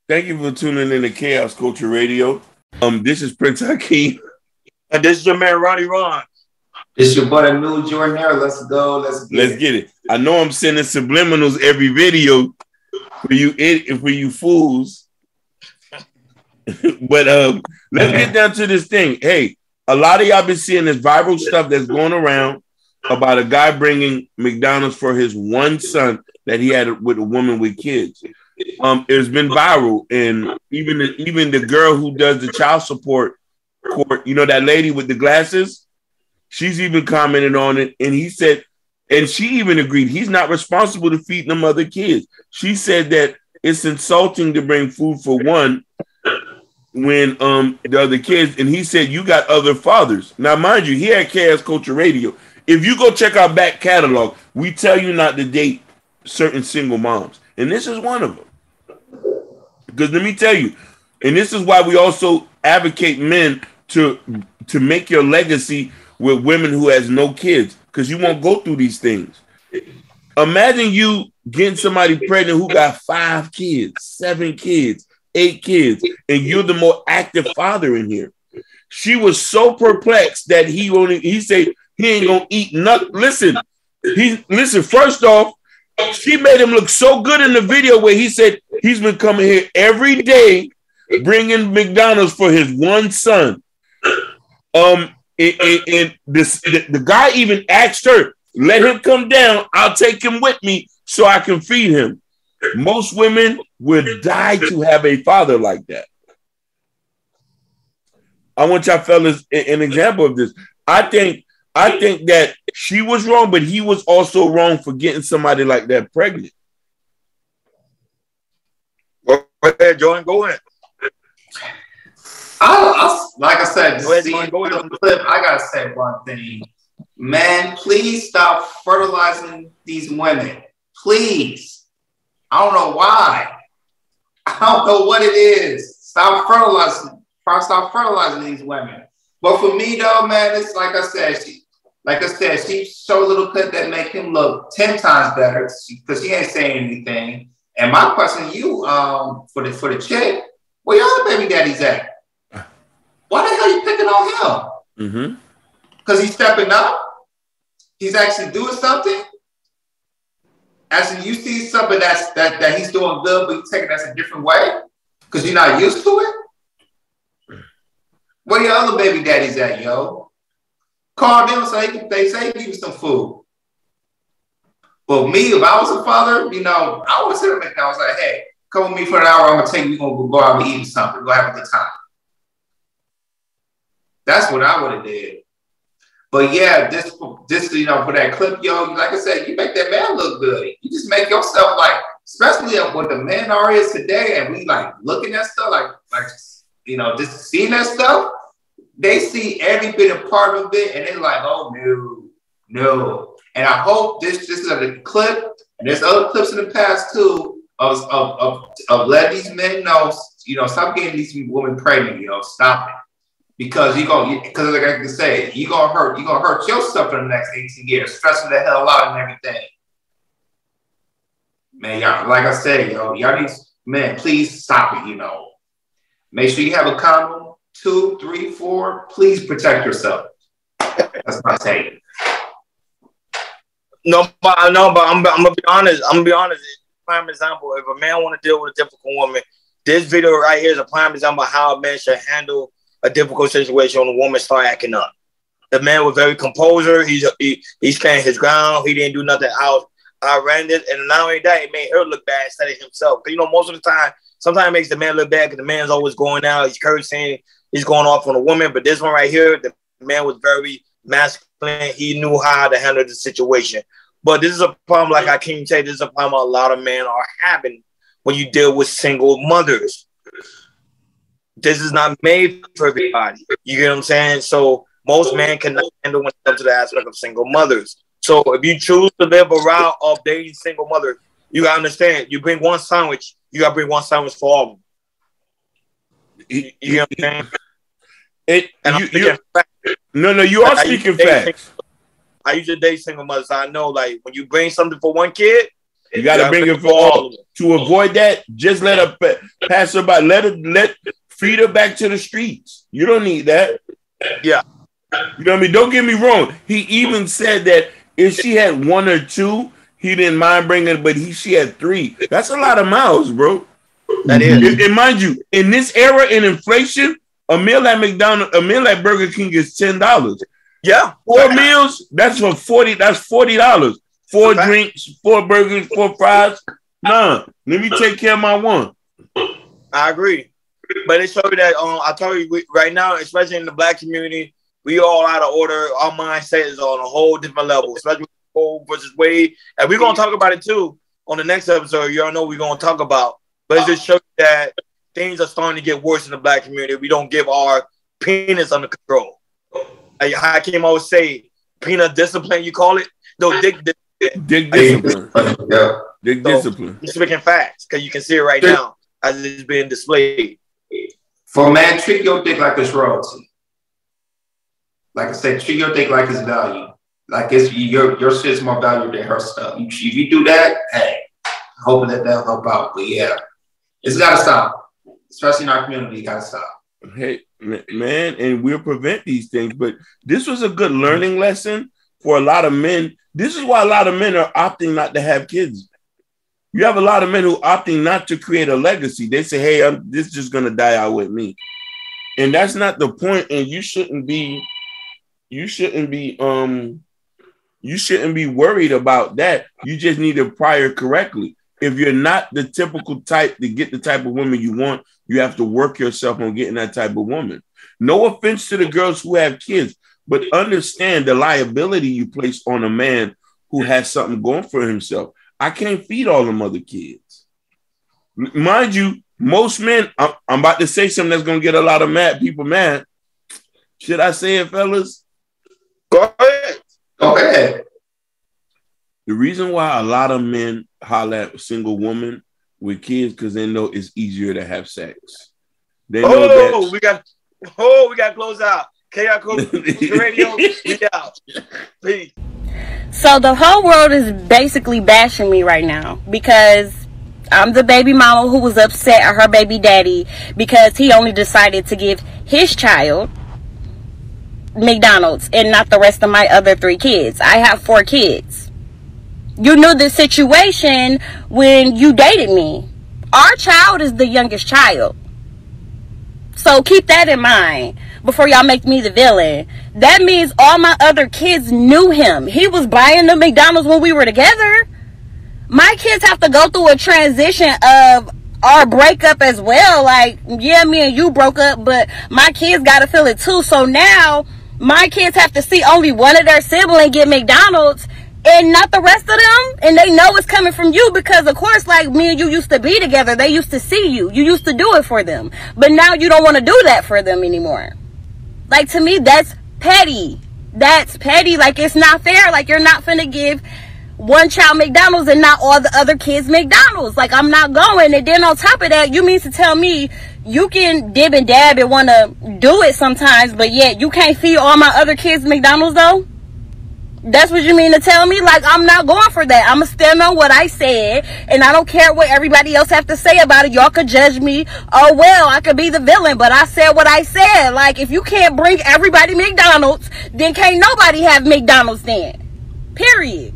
Thank you for tuning in to Chaos Culture Radio. This is Prince Hakeem. And this is your man, Ronnie Ron. It's your buddy, New Jordan. Let's go. Let's get it. I know I'm sending subliminals every video for you fools. But let's get down to this thing. Hey, a lot of y'all been seeing this viral stuff that's going around about a guy bringing McDonald's for his one son that he had with a woman with kids. It's been viral, and even the girl who does the child support court, you know, that lady with the glasses, she's even commented on it, and he said, and she even agreed he's not responsible to feed them other kids. She said that it's insulting to bring food for one when the other kids, and he said you got other fathers. Now, mind you, here at Chaos Culture Radio, if you go check our back catalog, we tell you not to date certain single moms, and this is one of them. Because let me tell you, and this is why we also advocate men to make your legacy with women who has no kids, because you won't go through these things. Imagine you getting somebody pregnant who got 5 kids, 7 kids, 8 kids, and you're the more active father in here. She was so perplexed that he said he ain't gonna eat nothing. Listen, first off, she made him look so good in the video where he said he's been coming here every day bringing McDonald's for his one son. And the guy even asked her, let him come down. I'll take him with me so I can feed him. Most women would die to have a father like that. I want y'all fellas an example of this. I think that she was wrong, but he was also wrong for getting somebody like that pregnant. Go ahead, Jordan. Go ahead. Like I said, the clip, I gotta say one thing. Man, please stop fertilizing these women. Please. I don't know why. I don't know what it is. Stop fertilizing these women. But for me though, man, it's like I said, she showed a little clip that make him look 10 times better because she ain't saying anything. And my question to you, for the chick, where your other baby daddies at? Why the hell are you picking on him? Because he's stepping up. He's actually doing something. Actually, you see something that he's doing good, but you take it as a different way because you're not used to it. Where your other baby daddies at, yo? Call them so they say give you some food. But me, if I was a father, you know, I would sit there and I was like, hey, come with me for an hour. I'm gonna take you. We're gonna go out and eat something. Go have a good time. That's what I would have did. But yeah, this you know, for that clip, yo, like I said, you make that man look good. You just make yourself like, especially what the men are is today, and we like looking at stuff like you know, just seeing that stuff. They see every bit of part of it, and they're like, oh no. And I hope this is a clip, and there's other clips in the past too of letting these men know, you know, stop getting these women pregnant, you know, stop it. Because like I can say, you're gonna hurt yourself in the next 18 years, stressing the hell out and everything. Man, y'all, like I said, y'all need, man, please stop it, you know. Make sure you have a condom, 2, 3, 4. Please protect yourself. That's my take. No, but I'm gonna be honest. Prime example, if a man want to deal with a difficult woman, this video right here is a prime example of how a man should handle a difficult situation when a woman start acting up. The man was very composure. He stand his ground. He didn't do nothing outrageous. And not only that, it made her look bad instead of himself. Because, you know, most of the time, sometimes it makes the man look bad because the man's always going out. He's cursing. He's going off on a woman. But this one right here, the man was very masculine. He knew how to handle the situation. But this is a problem, like I can say, this is a problem a lot of men are having when you deal with single mothers. This is not made for everybody. You get what I'm saying? So most men cannot handle when it comes to the aspect of single mothers. So if you choose to live a route of dating single mothers, you gotta understand, you bring one sandwich, you gotta bring one sandwich for all of them. You get what I'm saying? You are speaking facts. I used to date single mothers. So I know, like, when you bring something for one kid, You got to bring it for all. To avoid that, just let her pass her by. Feed her back to the streets. You don't need that. Yeah. You know what I mean? Don't get me wrong. He even said that if she had 1 or 2, he didn't mind bringing, but she had 3. That's a lot of miles, bro. That is. And mind you, in this era in inflation, a meal at McDonald's, a meal at Burger King is $10. Yeah. 4 meals, that's for $40. That's $40. 4 drinks, 4 burgers, 4 fries. Nah, let me take care of my one. I agree. But it showed that I told you right now, especially in the black community, we all out of order. Our mindset is on a whole different level, especially Cole versus Wade. And we're gonna talk about it too on the next episode. You all know we're gonna talk about. But it just shows that things are starting to get worse in the black community. We don't give our penis under control. Like Hakeem always say, peanut discipline, you call it? No, dick discipline. Dick discipline. Yeah. Dick discipline. You're speaking facts because you can see it right now as it's being displayed. For a man, treat your dick like it's royalty. Like I said, treat your dick like it's value. Like it's your shit's more valuable than her stuff. If you do that, hey, hoping that'll help out. But yeah, it's got to stop. Especially in our community, got to stop. Hey, man, and we'll prevent these things. But this was a good learning lesson for a lot of men. This is why a lot of men are opting not to have kids. You have a lot of men who opting not to create a legacy. They say, hey, this is just going to die out with me. And that's not the point. And you shouldn't be worried about that. You just need to prior correctly. If you're not the typical type to get the type of woman you want, you have to work yourself on getting that type of woman. No offense to the girls who have kids, but understand the liability you place on a man who has something going for himself. I can't feed all them other kids. Mind you, most men, I'm about to say something that's going to get a lot of people mad. Should I say it, fellas? Go ahead. Go ahead. The reason why a lot of men holler at a single woman with kids because they know it's easier to have sex. They know that. We got to close out. KR Radio, we out. Peace. So the whole world is basically bashing me right now because I'm the baby mama who was upset at her baby daddy because he only decided to give his child McDonald's and not the rest of my other 3 kids. I have 4 kids. You knew the situation when you dated me. Our child is the youngest child. So keep that in mind before y'all make me the villain. That means all my other kids knew him. He was buying the McDonald's when we were together. My kids have to go through a transition of our breakup as well. Like, yeah, me and you broke up, but my kids got to feel it too. So now my kids have to see only one of their siblings get McDonald's and not the rest of them. And they know it's coming from you because, of course, like me and you used to be together. They used to see you. You used to do it for them. But now you don't want to do that for them anymore. Like, to me, that's petty. That's petty. Like, it's not fair. Like, you're not finna give one child McDonald's and not all the other kids McDonald's. Like, I'm not going. And then on top of that, you mean to tell me you can dib and dab and want to do it sometimes, but yet you can't feed all my other kids McDonald's, though? That's what you mean to tell me? Like, I'm not going for that. I'm going to stand on what I said, and I don't care what everybody else have to say about it. Y'all could judge me. Oh, well, I could be the villain, but I said what I said. Like, if you can't bring everybody McDonald's, then can't nobody have McDonald's then. Period.